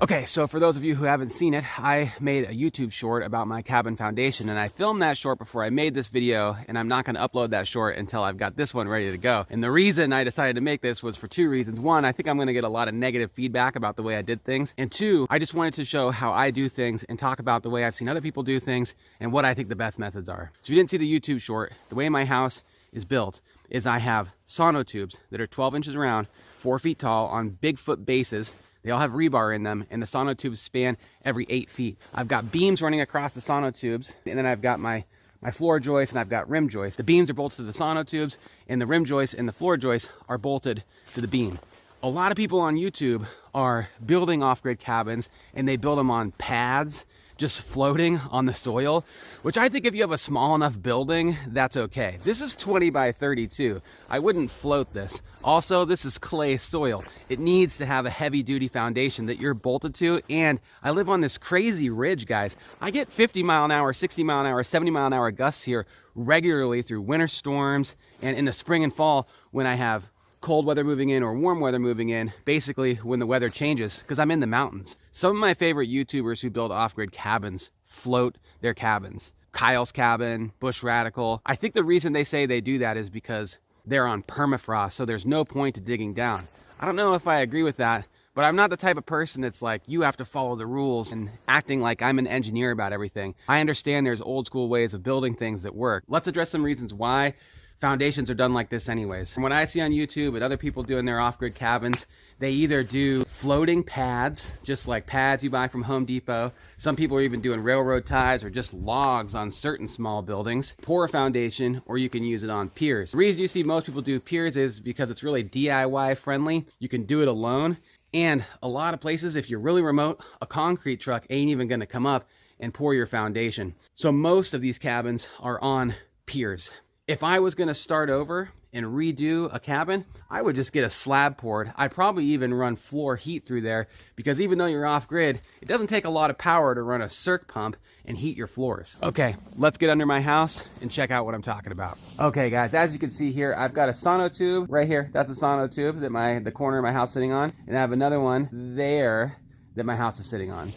Okay, so for those of you who haven't seen it, I made a YouTube short about my cabin foundation, and I filmed that short before I made this video, and I'm not gonna upload that short until I've got this one ready to go. And the reason I decided to make this was for two reasons. One, I think I'm gonna get a lot of negative feedback about the way I did things. And two, I just wanted to show how I do things and talk about the way I've seen other people do things and what I think the best methods are. So if you didn't see the YouTube short, the way my house is built is I have sonotubes that are 12 inches around, 4 feet tall on big foot bases. They all have rebar in them, and the sonotubes span every 8 feet. I've got beams running across the sonotubes, and then I've got my floor joist, and I've got rim joists. The beams are bolted to the sonotubes, and the rim joists and the floor joists are bolted to the beam. A lot of people on YouTube are building off-grid cabins, and they build them on pads, just floating on the soil, which I think if you have a small enough building, that's okay. This is 20 by 32. I wouldn't float this. Also, this is clay soil. It needs to have a heavy duty foundation that you're bolted to, and I live on this crazy ridge, guys. I get 50 mile an hour, 60 mile an hour, 70 mile an hour gusts here regularly through winter storms, and in the spring and fall when I have cold weather moving in or warm weather moving in, basically when the weather changes, because I'm in the mountains. Some of my favorite YouTubers who build off-grid cabins float their cabins. Kyle's Cabin, Bush Radical. I think the reason they say they do that is because they're on permafrost, so there's no point to digging down. I don't know if I agree with that, but I'm not the type of person that's like, you have to follow the rules and acting like I'm an engineer about everything. I understand there's old school ways of building things that work. Let's address some reasons why foundations are done like this anyways. From what I see on YouTube and other people doing their off-grid cabins, they either do floating pads, just like pads you buy from Home Depot. Some people are even doing railroad ties or just logs on certain small buildings. Pour a foundation, or you can use it on piers. The reason you see most people do piers is because it's really DIY friendly. You can do it alone. And a lot of places, if you're really remote, a concrete truck ain't even gonna come up and pour your foundation. So most of these cabins are on piers. If I was gonna start over and redo a cabin, I would just get a slab poured. I'd probably even run floor heat through there, because even though you're off grid, it doesn't take a lot of power to run a circ pump and heat your floors. Okay, let's get under my house and check out what I'm talking about. Okay guys, as you can see here, I've got a sonotube right here. That's a sonotube that the corner of my house is sitting on. And I have another one there that my house is sitting on.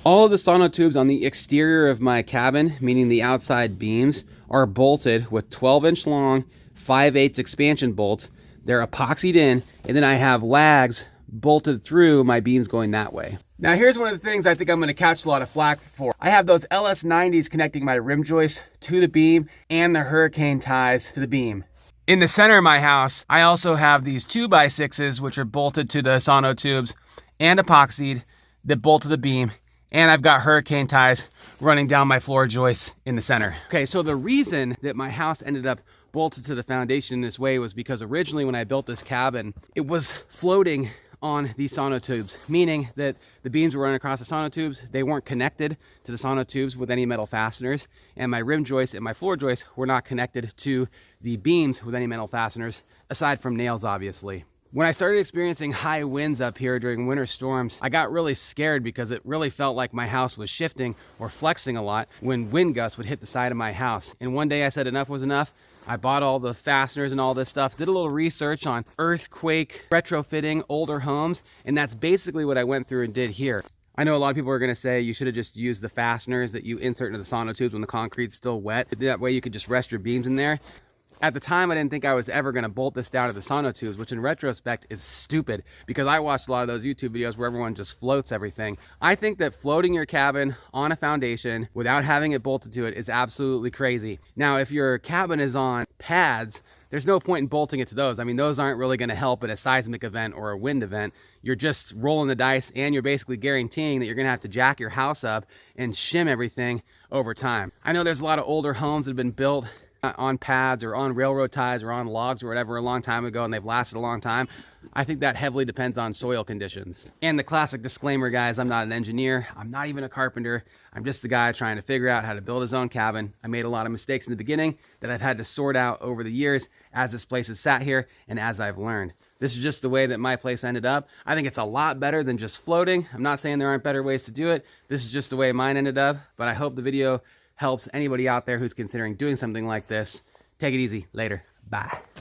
All of the sonotubes on the exterior of my cabin, meaning the outside beams, are bolted with 12-inch long 5/8 expansion bolts. They're epoxied in, and then I have lags bolted through my beams going that way. Now here's one of the things I think I'm going to catch a lot of flack for. I have those LS90s connecting my rim joist to the beam and the hurricane ties to the beam. In the center of my house, I also have these 2x6s which are bolted to the sonotubes and epoxied that bolt to the beam. And I've got hurricane ties running down my floor joists in the center. Okay, so the reason that my house ended up bolted to the foundation in this way was because originally when I built this cabin, it was floating on these sonotubes, meaning that the beams were running across the sonotubes. They weren't connected to the sonotubes with any metal fasteners, and my rim joist and my floor joist were not connected to the beams with any metal fasteners, aside from nails, obviously. When I started experiencing high winds up here during winter storms, I got really scared because it really felt like my house was shifting or flexing a lot when wind gusts would hit the side of my house. And one day I said enough was enough. I bought all the fasteners and all this stuff, did a little research on earthquake retrofitting older homes, and that's basically what I went through and did here. I know a lot of people are going to say you should have just used the fasteners that you insert into the sonotubes when the concrete's still wet. That way you could just rest your beams in there. At the time, I didn't think I was ever going to bolt this down to the sonotubes, which in retrospect is stupid, because I watched a lot of those YouTube videos where everyone just floats everything. I think that floating your cabin on a foundation without having it bolted to it is absolutely crazy. Now, if your cabin is on pads, there's no point in bolting it to those. I mean, those aren't really going to help in a seismic event or a wind event. You're just rolling the dice, and you're basically guaranteeing that you're going to have to jack your house up and shim everything over time. I know there's a lot of older homes that have been built on pads or on railroad ties or on logs or whatever a long time ago, and they've lasted a long time. I think that heavily depends on soil conditions. And the classic disclaimer, guys, I'm not an engineer. I'm not even a carpenter. I'm just a guy trying to figure out how to build his own cabin. I made a lot of mistakes in the beginning that I've had to sort out over the years as this place has sat here and as I've learned. This is just the way that my place ended up. I think it's a lot better than just floating. I'm not saying there aren't better ways to do it. This is just the way mine ended up, but I hope the video helps anybody out there who's considering doing something like this. Take it easy. Later. Bye.